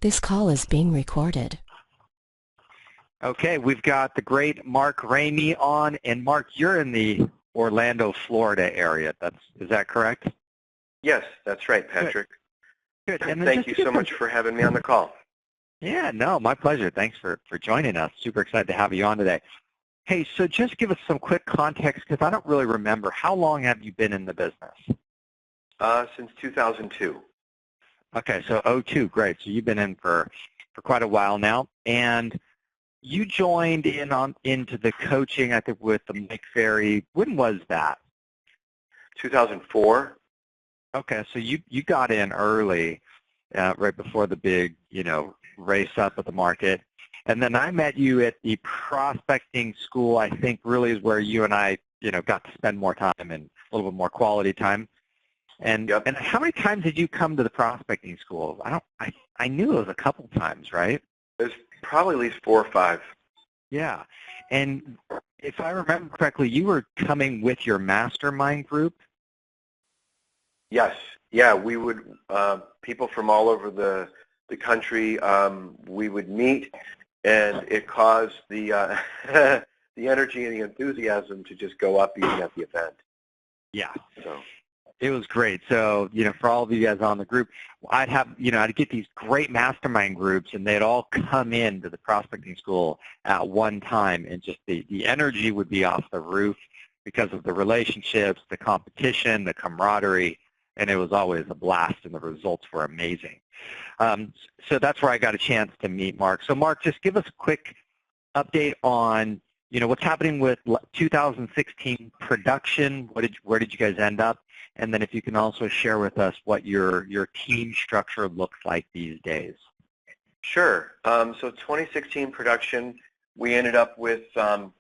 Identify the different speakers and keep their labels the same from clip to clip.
Speaker 1: This call is being recorded.
Speaker 2: Okay, we've got the great Mark Ramey on, and Mark, you're in the Orlando, Florida area. Is that correct?
Speaker 3: Yes, that's right, Patrick.
Speaker 2: Good. And
Speaker 3: Thank you so much for having me on the call.
Speaker 2: Yeah, no, my pleasure. Thanks for joining us. Super excited to have you on today. Hey, so just give us some quick context, because I don't really remember. How long have you been in the business?
Speaker 3: Since 2002.
Speaker 2: Okay, so 02, great. So you've been in for quite a while now, and you joined into the coaching, I think, with the Ferry. When was that?
Speaker 3: 2004.
Speaker 2: Okay, so you got in early, right before the big, race up at the market. And then I met you at the prospecting school, I think really is where you and I, got to spend more time and a little bit more quality time. And
Speaker 3: Yep.
Speaker 2: and how many times did you come to the prospecting school? I knew it was a couple times, right?
Speaker 3: There's probably at least 4 or 5.
Speaker 2: Yeah. And if I remember correctly, you were coming with your mastermind group?
Speaker 3: Yes. Yeah, we would, people from all over the country, we would meet, and it caused the the energy and the enthusiasm to just go up even at the event.
Speaker 2: Yeah.
Speaker 3: So.
Speaker 2: It was great. So, for all of you guys on the group, I'd get these great mastermind groups, and they'd all come into the prospecting school at one time, and just the energy would be off the roof because of the relationships, the competition, the camaraderie, and it was always a blast, and the results were amazing. So that's where I got a chance to meet Mark. So, Mark, just give us a quick update on, what's happening with 2016 production. Where did you guys end up? And then if you can also share with us what your team structure looks like these days.
Speaker 3: Sure. So 2016 production, we ended up with right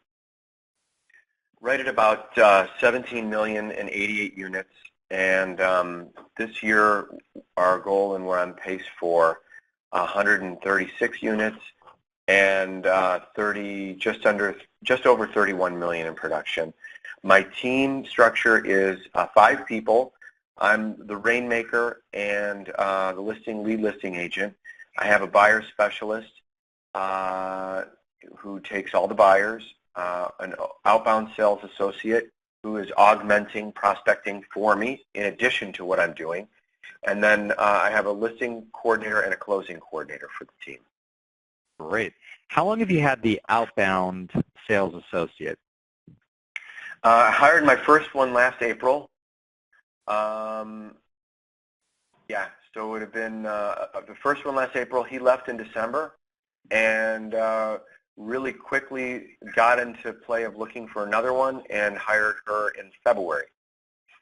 Speaker 3: at about 17 million and 88 units. And this year, our goal, and we're on pace for 136 units and just over 31 million in production. My team structure is 5 people. I'm the rainmaker and the lead listing agent. I have a buyer specialist who takes all the buyers, an outbound sales associate who is augmenting prospecting for me in addition to what I'm doing. And then I have a listing coordinator and a closing coordinator for the team.
Speaker 2: Great. How long have you had the outbound sales associate?
Speaker 3: I hired my first one last April. Yeah, so it would have been the first one last April. He left in December, and really quickly got into play of looking for another one and hired her in February.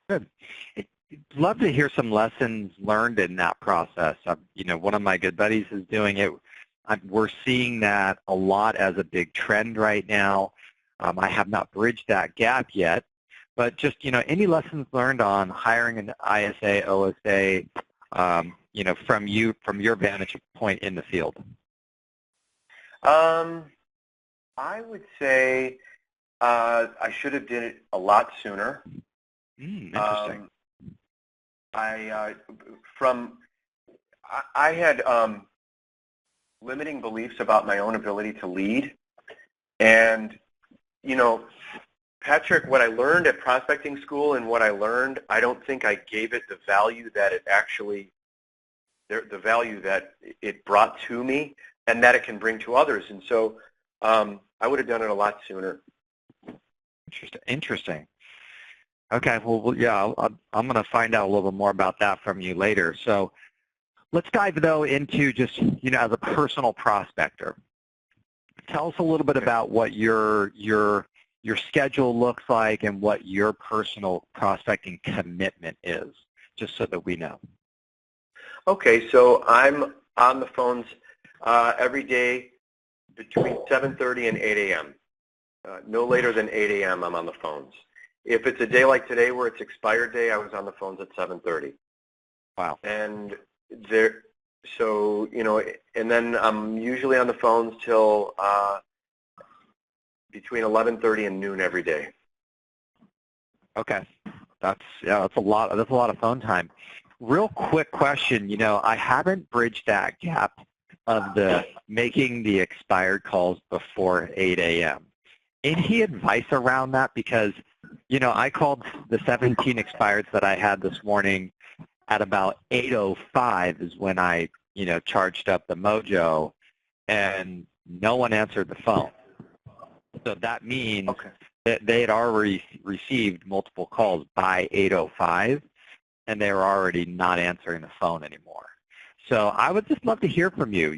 Speaker 2: Good. I'd love to hear some lessons learned in that process. One of my good buddies is doing it. We're seeing that a lot as a big trend right now. I have not bridged that gap yet, but just, any lessons learned on hiring an ISA, OSA, from your vantage point in the field?
Speaker 3: I would say I should have did it a lot sooner.
Speaker 2: Interesting.
Speaker 3: I had limiting beliefs about my own ability to lead, and Patrick, what I learned at prospecting school and what I learned, I don't think I gave it the value that it actually, the value that it brought to me and that it can bring to others. And so I would have done it a lot sooner.
Speaker 2: Interesting. Okay, well, yeah, I'm going to find out a little bit more about that from you later. So let's dive, though, into just, as a personal prospector. Tell us a little bit about what your schedule looks like and what your personal prospecting commitment is, just so that we know.
Speaker 3: Okay, so I'm on the phones every day between 7:30 and 8 a.m. No later than 8 a.m. I'm on the phones. If it's a day like today where it's expired day, I was on the phones at 7:30.
Speaker 2: Wow.
Speaker 3: And and then I'm usually on the phones till between 11:30 and noon every day.
Speaker 2: Okay, that's a lot of phone time. Real quick question, I haven't bridged that gap of the making the expired calls before 8 a.m. Any advice around that? Because, I called the 17 expireds that I had this morning at about 8:05 is when I, charged up the Mojo, and no one answered the phone. So that means that they had already received multiple calls by 8:05, and they were already not answering the phone anymore. So I would just love to hear from you.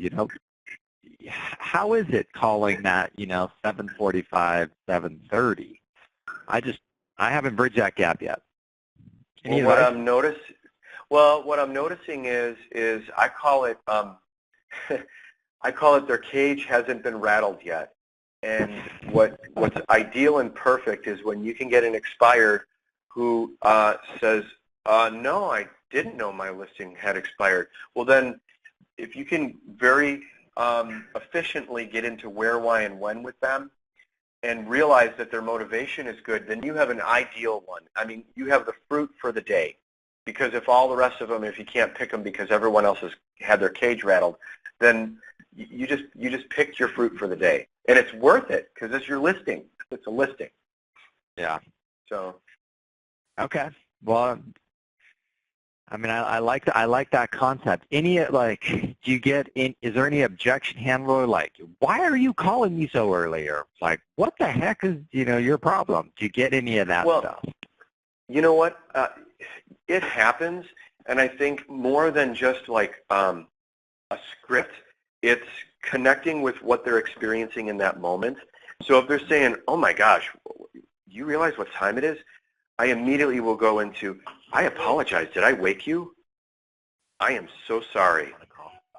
Speaker 2: How is it calling that, 7:45, 7:30? I haven't bridged that gap yet.
Speaker 3: Well, what I'm noticing is I call it I call it their cage hasn't been rattled yet. And what's ideal and perfect is when you can get an expired who says, no, I didn't know my listing had expired. Well, then if you can very efficiently get into where, why, and when with them and realize that their motivation is good, then you have an ideal one. I mean, you have the fruit for the day. Because if all the rest of them, if you can't pick them because everyone else has had their cage rattled, then you just picked your fruit for the day. And it's worth it because it's your listing. It's a listing.
Speaker 2: Yeah.
Speaker 3: So.
Speaker 2: Okay. Well, I mean, I like that concept. Do you get in? Is there any objection handler like, why are you calling me so early? Or like, what the heck is your problem? Do you get any of that stuff?
Speaker 3: You know what? It happens, and I think more than just like a script, it's connecting with what they're experiencing in that moment. So if they're saying, oh my gosh, you realize what time it is? I immediately will go into, I apologize. Did I wake you? I am so sorry.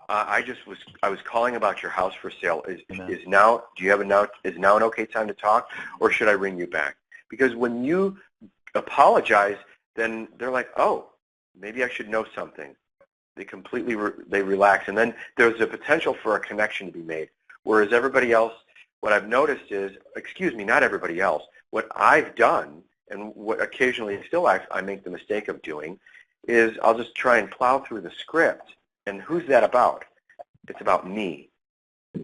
Speaker 3: I was calling about your house for sale. Is now an okay time to talk, or should I ring you back? Because when you apologize, then they're like, oh, maybe I should know something. They completely they relax, and then there's a potential for a connection to be made. Whereas everybody else, what I've noticed is, not everybody else, what I've done, and what occasionally still I make the mistake of doing, is I'll just try and plow through the script. And who's that about? It's about me.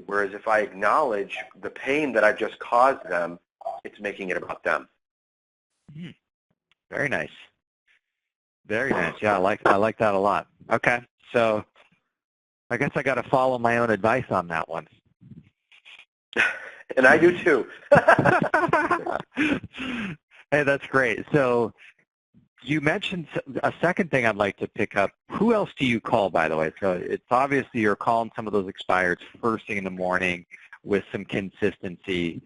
Speaker 3: Whereas if I acknowledge the pain that I've just caused them, it's making it about them.
Speaker 2: Very nice. Very nice. Yeah, I like that a lot. Okay, so I guess I got to follow my own advice on that one.
Speaker 3: And I do too.
Speaker 2: Hey, that's great. So you mentioned a second thing I'd like to pick up. Who else do you call, by the way? So it's obviously you're calling some of those expireds first thing in the morning with some consistency.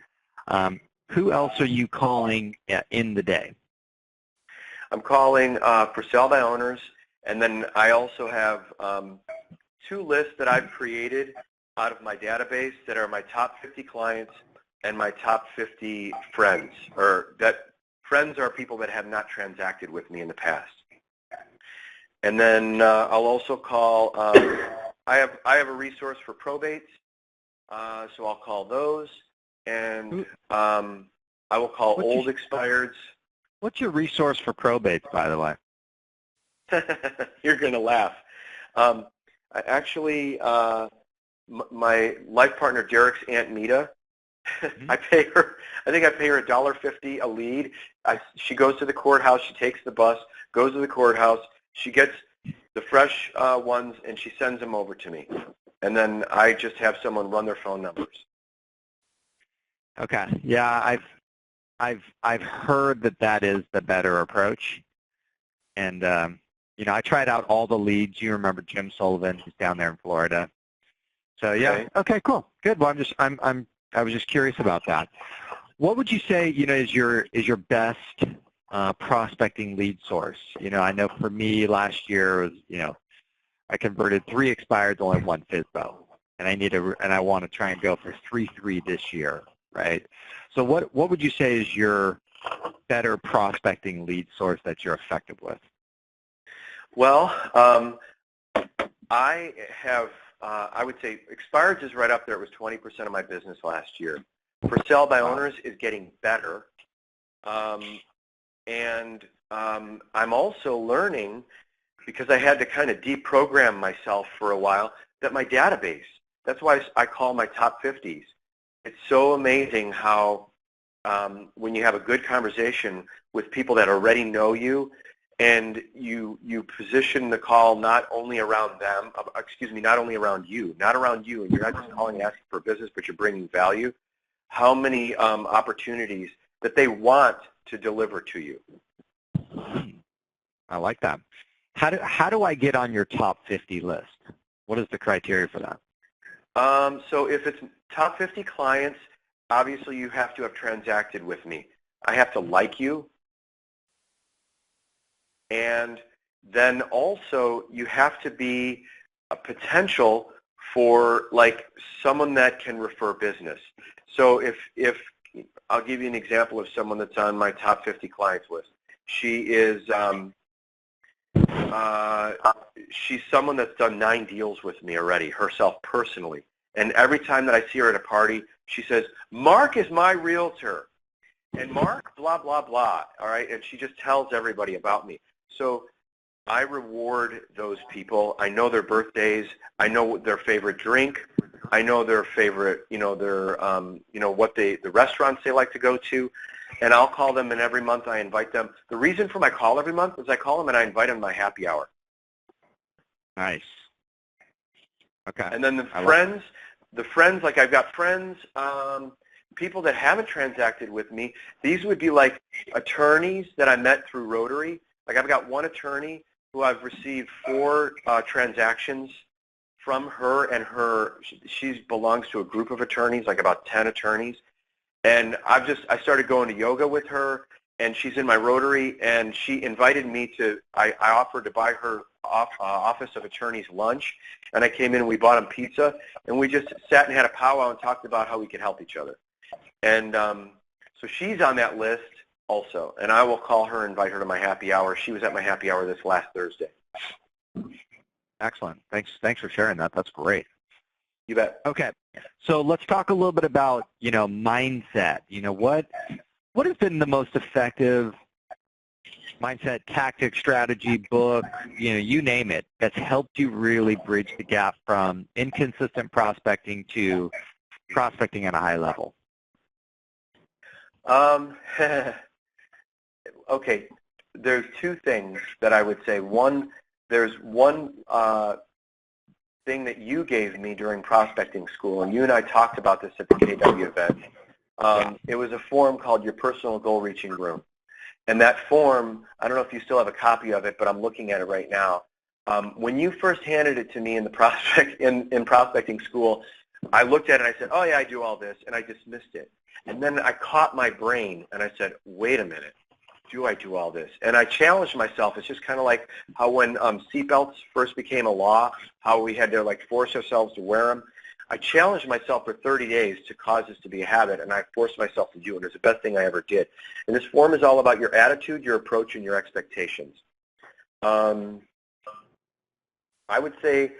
Speaker 2: Who else are you calling in the day?
Speaker 3: I'm calling for sale by owners, and then I also have 2 lists that I've created out of my database that are my top 50 clients and my top 50 friends, or that friends are people that have not transacted with me in the past. And then I'll also call, I have a resource for probates, so I'll call those, and I will call old expireds.
Speaker 2: What's your resource for probates, by the way?
Speaker 3: You're going to laugh. My life partner, Derek's Aunt Mita, I think I pay her $1.50 a lead. She goes to the courthouse, she takes the bus, goes to the courthouse, she gets the fresh ones, and she sends them over to me. And then I just have someone run their phone numbers.
Speaker 2: Okay. Yeah, I've heard that is the better approach, and I tried out all the leads. You remember Jim Sullivan, who's down there in Florida. So yeah, okay, cool, good. Well, I was just curious about that. What would you say is your best prospecting lead source? I know for me last year was I converted 3 expireds, only 1 FSBO, and I want to try and go for 3 this year, right? So what would you say is your better prospecting lead source that you're effective with?
Speaker 3: Well, I have, I would say expireds is right up there. It was 20% of my business last year. For sale by owners is getting better. And I'm also learning, because I had to kind of deprogram myself for a while, that my database, That's why I call my top 50s. It's so amazing how when you have a good conversation with people that already know you, and you position the call not only around them, not only around you, and you're not just calling and asking for business, but you're bringing value, how many opportunities that they want to deliver to you.
Speaker 2: I like that. How do I get on your top 50 list? What is the criteria for that?
Speaker 3: So if it's top 50 clients, obviously you have to have transacted with me. I have to like you. And then also you have to be a potential for like someone that can refer business. So if I'll give you an example of someone that's on my top 50 clients list. She is she's someone that's done 9 deals with me already, herself personally. And every time that I see her at a party, she says, "Mark is my realtor." And Mark, blah, blah, blah, all right? And she just tells everybody about me. So I reward those people. I know their birthdays. I know their favorite drink. I know their favorite, what the restaurants they like to go to. And I'll call them, and every month I invite them. The reason for my call every month is I call them and I invite them to my happy hour.
Speaker 2: Nice. Okay.
Speaker 3: And then the friends, like I've got friends, people that haven't transacted with me. These would be like attorneys that I met through Rotary. Like I've got one attorney who I've received 4 transactions from her, and she belongs to a group of attorneys, like about 10 attorneys. And I started going to yoga with her, and she's in my Rotary, and she invited me to, I offered to buy her office of attorneys lunch, and I came in and we bought them pizza, and we just sat and had a powwow and talked about how we could help each other. And so she's on that list also, and I will call her and invite her to my happy hour. She was at my happy hour this last Thursday.
Speaker 2: Excellent. Thanks for sharing that. That's great.
Speaker 3: You bet.
Speaker 2: Okay. So let's talk a little bit about, mindset. What has been the most effective mindset, tactic, strategy, book, you name it, that's helped you really bridge the gap from inconsistent prospecting to prospecting at a high level?
Speaker 3: Okay, there's 2 things that I would say. There's one thing that you gave me during prospecting school, and you and I talked about this at the KW event. It was a form called Your Personal Goal Reaching Room. And that form, I don't know if you still have a copy of it, but I'm looking at it right now. When you first handed it to me in in prospecting school, I looked at it and I said, "Oh yeah, I do all this," and I dismissed it. And then I caught my brain and I said, "Wait a minute, do I do all this?" And I challenged myself. It's just kind of like how when seatbelts first became a law, how we had to force ourselves to wear them. I challenged myself for 30 days to cause this to be a habit, and I forced myself to do it. It's the best thing I ever did. And this form is all about your attitude, your approach, and your expectations. I would say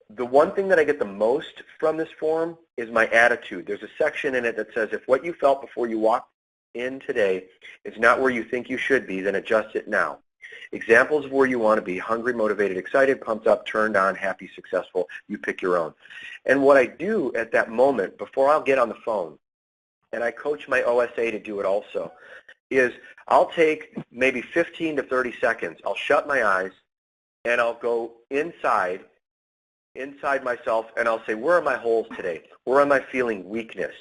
Speaker 3: the one thing that I get the most from this form is my attitude. There's a section in it that says, if what you felt before you walked in today is not where you think you should be, then adjust it now. Examples of where you want to be: hungry, motivated, excited, pumped up, turned on, happy, successful. You pick your own. And what I do at that moment, before I'll get on the phone, and I coach my OSA to do it also, is I'll take maybe 15 to 30 seconds. I'll shut my eyes, and I'll go inside myself, and I'll say, where are my holes today? Where am I feeling weakness?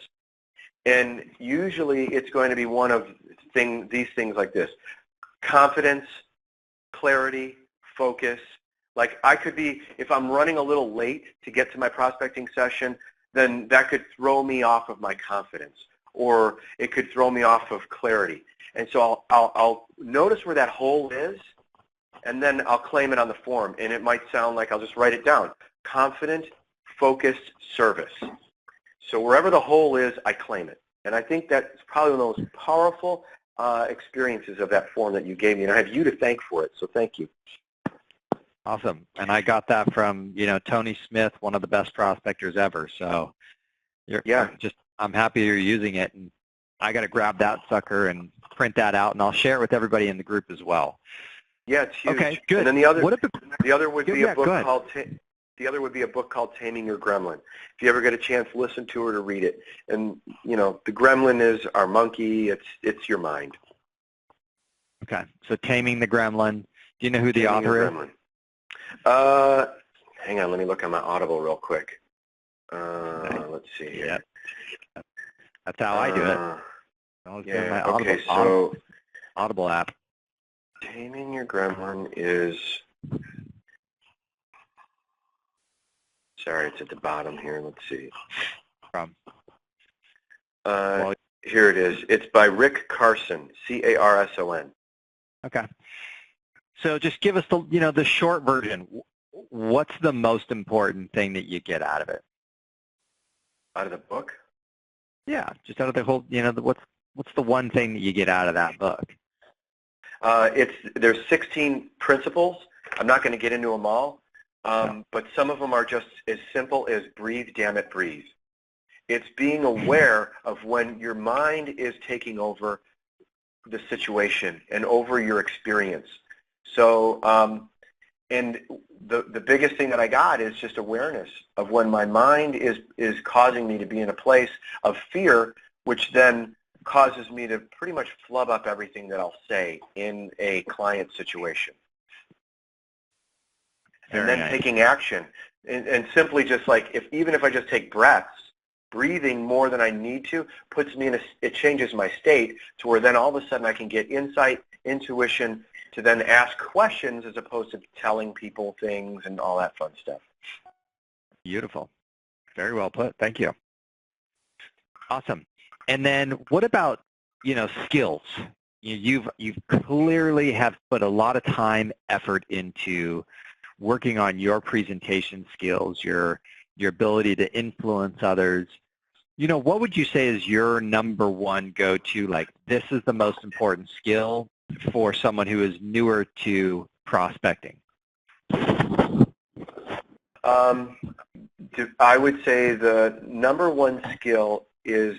Speaker 3: And usually it's going to be one of these things like this: confidence, clarity, focus. Like I could be, if I'm running a little late to get to my prospecting session, then that could throw me off of my confidence, or it could throw me off of clarity. And so I'll notice where that hole is, and then I'll claim it on the form. And it might sound like I'll just write it down: confident, focused, service. So wherever the hole is, I claim it. And I think that's probably one of the most powerful experiences of that form that you gave me, and I have you to thank for it, so thank you.
Speaker 2: Awesome. And I got that from, Tony Smith, one of the best prospectors ever. So I'm happy you're using it, and I got to grab that sucker and print that out, and I'll share it with everybody in the group as well.
Speaker 3: Yeah, it's huge.
Speaker 2: Okay, good.
Speaker 3: And then the other would be a book called The other would be a book called Taming Your Gremlin. If you ever get a chance, listen to it or read it. And, you know, the gremlin is our monkey. It's your mind.
Speaker 2: Okay. So Taming the Gremlin. Do you know who the
Speaker 3: Taming Your
Speaker 2: author is?
Speaker 3: Gremlin. Hang on, let me look on my Audible real quick. Let's see here.
Speaker 2: Yep. That's how I do it. I was doing my Audible app.
Speaker 3: Taming Your Gremlin is... Sorry, it's at the bottom here. Let's see. Here it is. It's by Rick Carson, C-A-R-S-O-N.
Speaker 2: Okay. So just give us the short version. What's the most important thing that you get out of it?
Speaker 3: Out of the book?
Speaker 2: Yeah, just out of the whole, what's the one thing that you get out of that book?
Speaker 3: There's 16 principles. I'm not going to get into them all, but some of them are just as simple as breathe, damn it, breathe. It's being aware of when your mind is taking over the situation and over your experience. So, and the biggest thing that I got is just awareness of when my mind is causing me to be in a place of fear, which then causes me to pretty much flub up everything that I'll say in a client situation. And then taking action. And simply just like, even if I just take breaths, breathing more than I need to puts me in it changes my state to where then all of a sudden I can get insight, intuition, to then ask questions as opposed to telling people things and all that fun stuff.
Speaker 2: Beautiful. Very well put. Thank you. Awesome. And then what about, skills? You've clearly have put a lot of time, effort into working on your presentation skills, your ability to influence others. What would you say is your number one go-to, like this is the most important skill for someone who is newer to prospecting?
Speaker 3: I would say the number one skill is,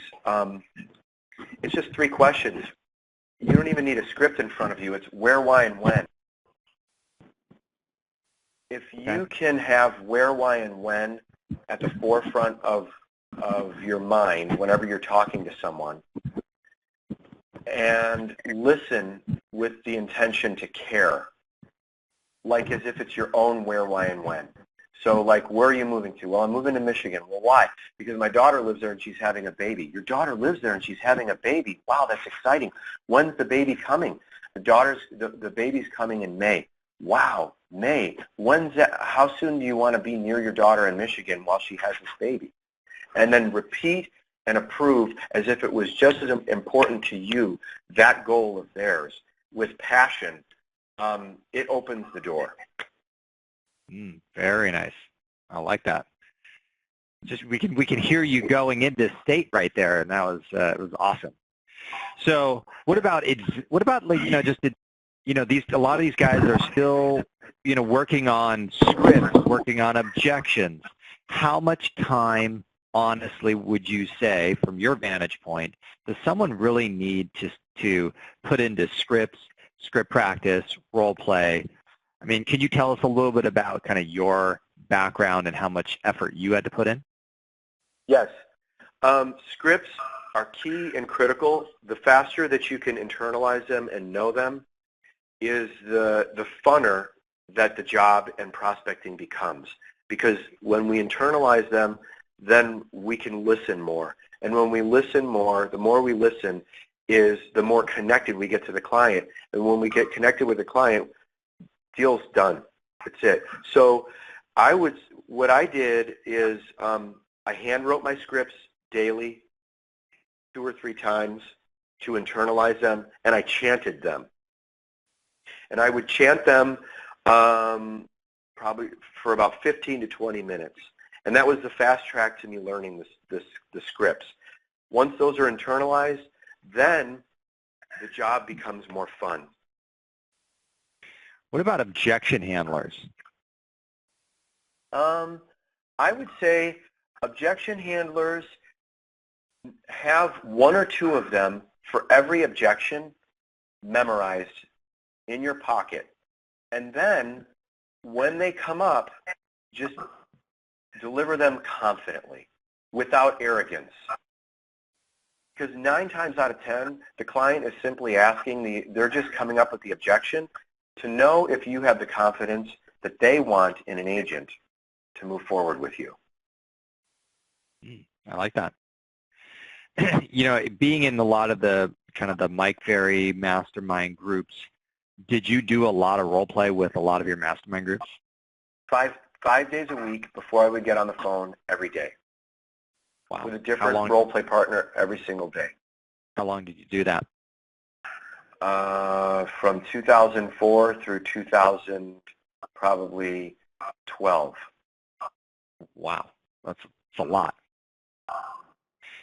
Speaker 3: it's just 3 questions. You don't even need a script in front of you. It's where, why, and when. If you can have where, why, and when at the forefront of your mind whenever you're talking to someone, and listen with the intention to care, like as if it's your own where, why, and when. So like, where are you moving to? Well, I'm moving to Michigan. Well, why? Because my daughter lives there and she's having a baby. Your daughter lives there and she's having a baby. Wow, that's exciting. When's the baby coming? The baby's coming in May. Wow, May. When's that? How soon do you want to be near your daughter in Michigan while she has this baby? And then repeat and approve as if it was just as important to you, that goal of theirs, with passion. It opens the door.
Speaker 2: Very nice. I like that. Just we can hear you going into state right there, and that was it was awesome. So what about like just a lot of these guys are still working on scripts, working on objections. How much time, honestly, would you say, from your vantage point, does someone really need to put into scripts, script practice, role play? I mean, can you tell us a little bit about kind of your background and how much effort you had to put in?
Speaker 3: Yes. Scripts are key and critical. The faster that you can internalize them and know them is the funner that the job and prospecting becomes. Because when we internalize them, then we can listen more. And when we listen more, the more we listen is the more connected we get to the client. And when we get connected with the client, deal's done. That's it. So what I did is I hand wrote my scripts daily, 2 or 3 times to internalize them, and I chanted them. And I would chant them probably for about 15 to 20 minutes. And that was the fast track to me learning the scripts. Once those are internalized, then the job becomes more fun.
Speaker 2: What about objection handlers?
Speaker 3: I would say objection handlers, have 1 or 2 of them for every objection memorized in your pocket. And then when they come up, just Deliver them confidently, without arrogance. Because 9 times out of 10, the client is simply asking, they're just coming up with the objection to know if you have the confidence that they want in an agent to move forward with you.
Speaker 2: I like that. You know, being in a lot of the kind of the Mike Ferry mastermind groups, did you do a lot of role play with a lot of your mastermind groups?
Speaker 3: Five days a week before I would get on the phone every day.
Speaker 2: Wow.
Speaker 3: With a different role play partner every single day.
Speaker 2: How long did you do that?
Speaker 3: From 2004 through 2012.
Speaker 2: Wow, that's a lot.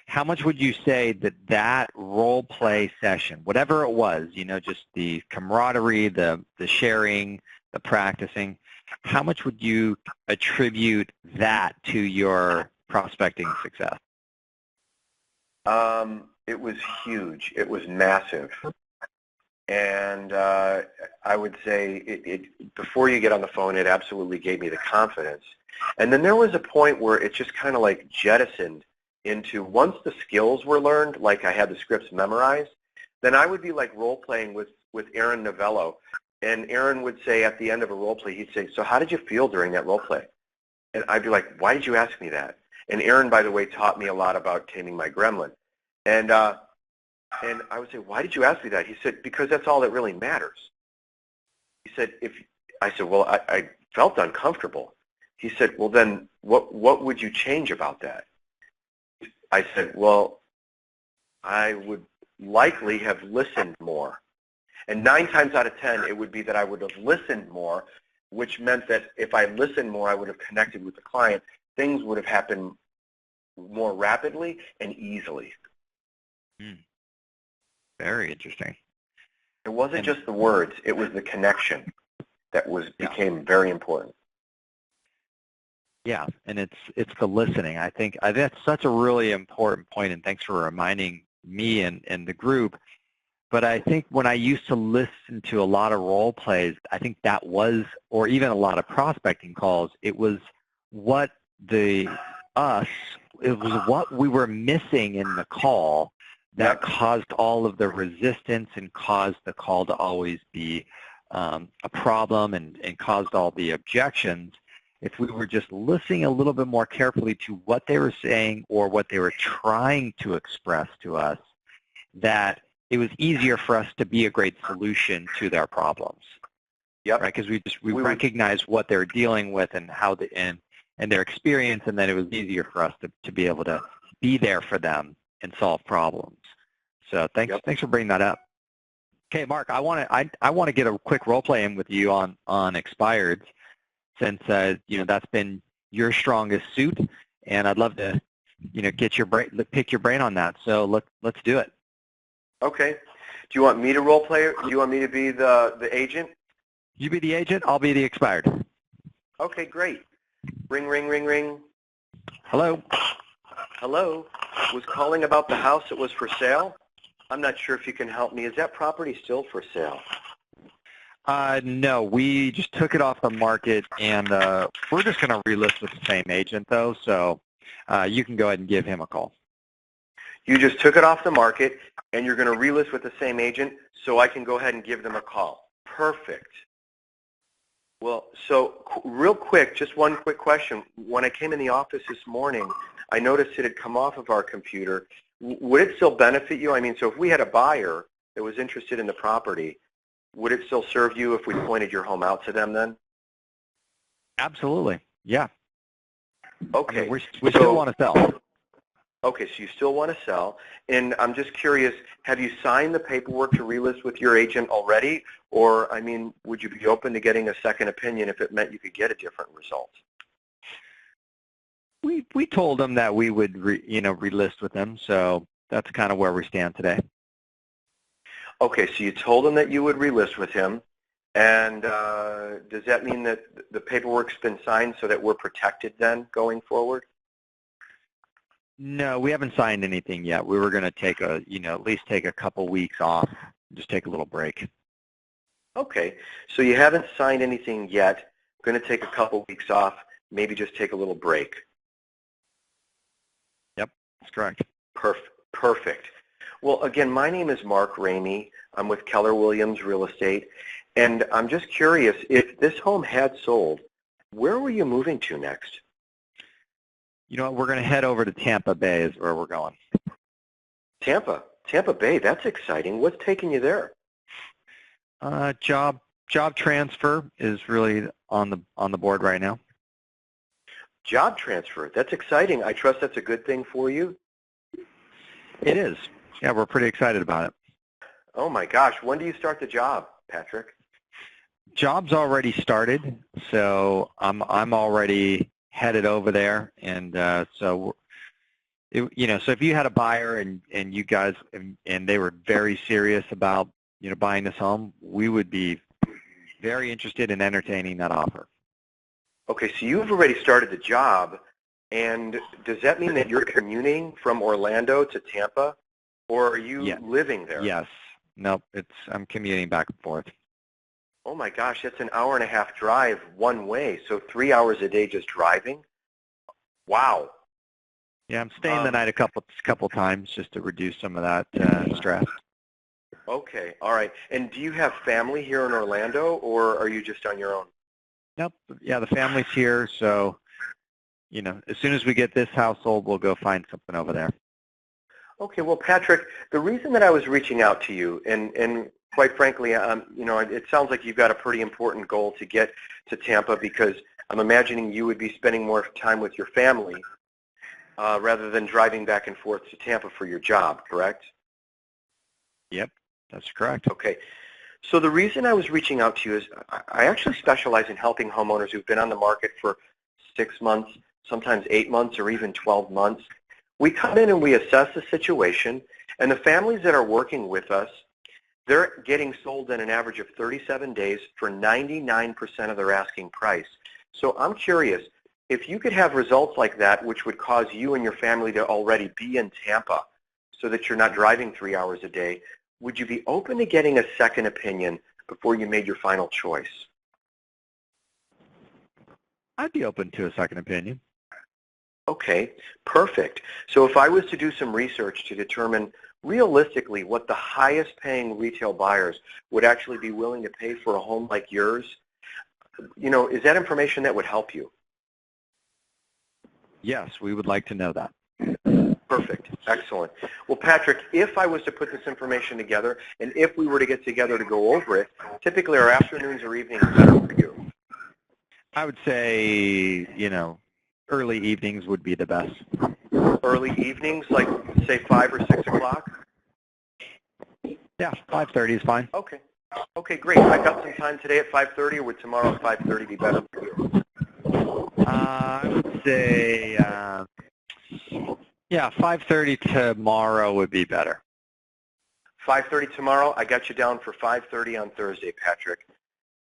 Speaker 2: How much would you say that role play session, whatever it was, you know, just the camaraderie, the sharing, the practicing, how much would you attribute that to your prospecting success?
Speaker 3: It was huge. It was massive. And I would say before you get on the phone, it absolutely gave me the confidence. And then there was a point where it just kind of like jettisoned into, once the skills were learned, like I had the scripts memorized, then I would be like role-playing with Aaron Novello. And Aaron would say at the end of a role play, he'd say, so how did you feel during that role play? And I'd be like, why did you ask me that? And Aaron, by the way, taught me a lot about taming my gremlin. And I would say, why did you ask me that? He said, because that's all that really matters. He said, I said, well, I felt uncomfortable. He said, well, then what would you change about that? I said, well, I would likely have listened more. And 9 times out of 10, it would be that I would have listened more, which meant that if I listened more, I would have connected with the client. Things would have happened more rapidly and easily.
Speaker 2: Very interesting.
Speaker 3: It wasn't just the words, it was the connection that became very important.
Speaker 2: Yeah, and it's the listening. I think that's such a really important point, and thanks for reminding me and the group. But I think when I used to listen to a lot of role plays, I think that was, or even a lot of prospecting calls, it was what it was what we were missing in the call that caused all of the resistance and caused the call to always be a problem and caused all the objections. If we were just listening a little bit more carefully to what they were saying or what they were trying to express to us, that it was easier for us to be a great solution to their problems.
Speaker 3: Yep.
Speaker 2: Right, because we recognized what they're dealing with and how and their experience, and then it was easier for us to be able to be there for them and solve problems. So thanks for bringing that up. Okay, Mark, I want to get a quick role play in with you on expireds, since you know, that's been your strongest suit, and I'd love to, you know, pick your brain on that. So let's do it.
Speaker 3: Okay. Do you want me to role play? Do you want me to be the agent?
Speaker 2: You be the agent. I'll be the expired.
Speaker 3: Okay, great. Ring, ring, ring, ring.
Speaker 2: Hello.
Speaker 3: Hello. Was calling about the house that was for sale. I'm not sure if you can help me. Is that property still for sale?
Speaker 2: No, we just took it off the market, and we're just going to relist with the same agent, though, so you can go ahead and give him a call.
Speaker 3: You just took it off the market, and you're going to relist with the same agent, so I can go ahead and give them a call. Perfect. Well, so real quick, just one quick question. When I came in the office this morning, I noticed it had come off of our computer. Would it still benefit you? I mean, so if we had a buyer that was interested in the property, would it still serve you if we pointed your home out to them then?
Speaker 2: Absolutely. Yeah.
Speaker 3: Okay.
Speaker 2: I mean, we still want to sell.
Speaker 3: Okay, so you still want to sell. And I'm just curious, have you signed the paperwork to relist with your agent already? Or, I mean, would you be open to getting a second opinion if it meant you could get a different result?
Speaker 2: We told them that we would relist with them, so that's kind of where we stand today.
Speaker 3: Okay, so you told him that you would relist with him, and does that mean that the paperwork's been signed so that we're protected then going forward?
Speaker 2: No, we haven't signed anything yet. We were going to take at least take a couple weeks off, just take a little break.
Speaker 3: Okay, so you haven't signed anything yet, going to take a couple weeks off, maybe just take a little break.
Speaker 2: Yep, that's correct.
Speaker 3: Perfect. Well, again, my name is Mark Ramey. I'm with Keller Williams Real Estate, and I'm just curious, if this home had sold, where were you moving to next?
Speaker 2: You know what, we're going to head over to Tampa Bay is where we're going.
Speaker 3: Tampa Bay, that's exciting. What's taking you there?
Speaker 2: Job transfer is really on the board right now.
Speaker 3: Job transfer, that's exciting. I trust that's a good thing for you?
Speaker 2: It is. Yeah, we're pretty excited about it.
Speaker 3: Oh my gosh, when do you start the job, Patrick?
Speaker 2: Job's already started, so I'm already headed over there, and so if you had a buyer and you guys and they were very serious about buying this home, we would be very interested in entertaining that offer.
Speaker 3: Okay, so you've already started the job, and does that mean that you're commuting from Orlando to Tampa, or are you living there?
Speaker 2: Yes. Nope. I'm commuting back and forth.
Speaker 3: Oh my gosh, that's an hour-and-a-half drive one way, so 3 hours a day just driving? Wow.
Speaker 2: Yeah, I'm staying the night a couple times just to reduce some of that stress.
Speaker 3: Okay, all right. And do you have family here in Orlando, or are you just on your own?
Speaker 2: Nope. Yeah, the family's here, so as soon as we get this household, we'll go find something over there.
Speaker 3: Okay, well, Patrick, the reason that I was reaching out to you, and quite frankly, it sounds like you've got a pretty important goal to get to Tampa, because I'm imagining you would be spending more time with your family rather than driving back and forth to Tampa for your job, correct?
Speaker 2: Yep, that's correct.
Speaker 3: Okay. So the reason I was reaching out to you is I actually specialize in helping homeowners who've been on the market for 6 months, sometimes 8 months, or even 12 months. We come in and we assess the situation, and the families that are working with us, they're getting sold in an average of 37 days for 99% of their asking price. So I'm curious, if you could have results like that, which would cause you and your family to already be in Tampa so that you're not driving 3 hours a day, would you be open to getting a second opinion before you made your final choice?
Speaker 2: I'd be open to a second opinion.
Speaker 3: Okay, perfect. So if I was to do some research to determine realistically what the highest paying retail buyers would actually be willing to pay for a home like yours, is that information that would help you?
Speaker 2: Yes, we would like to know that.
Speaker 3: Perfect. Excellent. Well, Patrick, if I was to put this information together, and if we were to get together to go over it, typically our afternoons or evenings better for you.
Speaker 2: I would say, early evenings would be the best.
Speaker 3: Early evenings, like say 5 or 6 o'clock?
Speaker 2: Yeah, 5:30 is fine.
Speaker 3: Okay. Okay, great. I got some time today at 5:30, or would tomorrow at 5:30 be better for you?
Speaker 2: I would say, 5:30 tomorrow would be better.
Speaker 3: 5:30 tomorrow. I got you down for 5:30 on Thursday, Patrick.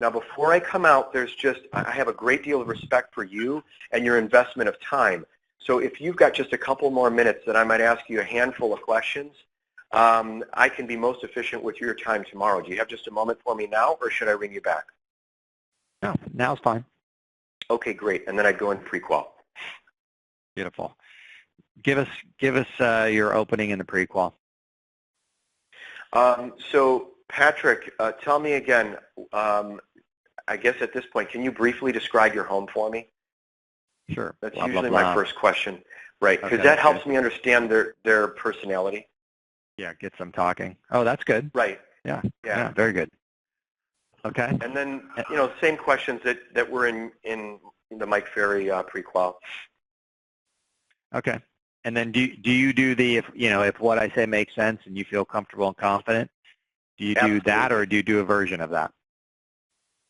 Speaker 3: Now, before I come out, I have a great deal of respect for you and your investment of time. So if you've got just a couple more minutes that I might ask you a handful of questions, I can be most efficient with your time tomorrow. Do you have just a moment for me now, or should I ring you back?
Speaker 2: No, now's fine.
Speaker 3: Okay, great. And then I'd go in pre-qual.
Speaker 2: Beautiful. Give us your opening in the pre-qual.
Speaker 3: So, Patrick, tell me again, I guess at this point, can you briefly describe your home for me?
Speaker 2: Sure.
Speaker 3: That's usually my first question, right? Because that helps me understand their personality.
Speaker 2: Yeah, get some talking. Oh, that's good.
Speaker 3: Right.
Speaker 2: Yeah, very good. Okay.
Speaker 3: And then, same questions that were in the Mike Ferry pre-qual.
Speaker 2: Okay. And then do you do the, if what I say makes sense and you feel comfortable and confident, do you do that, or do you do a version of that?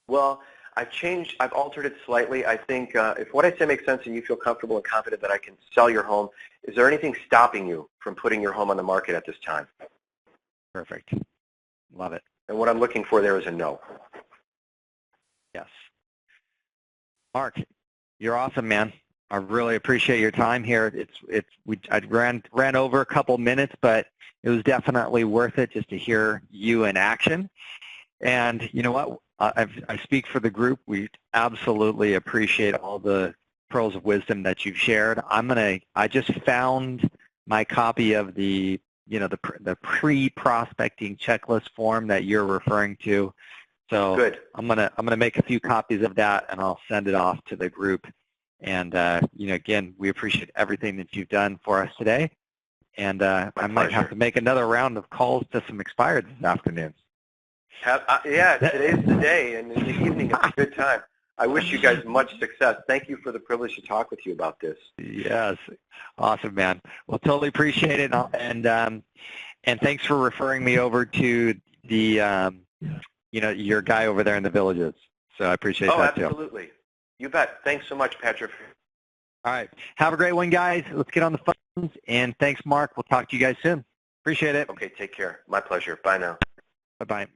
Speaker 3: Well, I've altered it slightly. I think if what I say makes sense and you feel comfortable and confident that I can sell your home, is there anything stopping you from putting your home on the market at this time?
Speaker 2: Perfect. Love it.
Speaker 3: And what I'm looking for there is a no.
Speaker 2: Yes. Mark, you're awesome, man. I really appreciate your time here. I ran over a couple minutes, but it was definitely worth it just to hear you in action. And you know what? I speak for the group. We absolutely appreciate all the pearls of wisdom that you've shared. I just found my copy of the the pre-prospecting checklist form that you're referring to. So
Speaker 3: Good.
Speaker 2: I'm gonna make a few copies of that, and I'll send it off to the group. And again, we appreciate everything that you've done for us today. And I might have to make another round of calls to some expireds this afternoon.
Speaker 3: Yeah, today's the day, and in the evening it's a good time. I wish you guys much success. Thank you for the privilege to talk with you about this.
Speaker 2: Yes, awesome, man. Well, totally appreciate it, and thanks for referring me over to the your guy over there in the Villages. So I appreciate that too.
Speaker 3: Oh, absolutely. You bet. Thanks so much, Patrick.
Speaker 2: All right, have a great one, guys. Let's get on the phones, and thanks, Mark. We'll talk to you guys soon. Appreciate it.
Speaker 3: Okay, take care. My pleasure. Bye now.
Speaker 2: Bye-bye.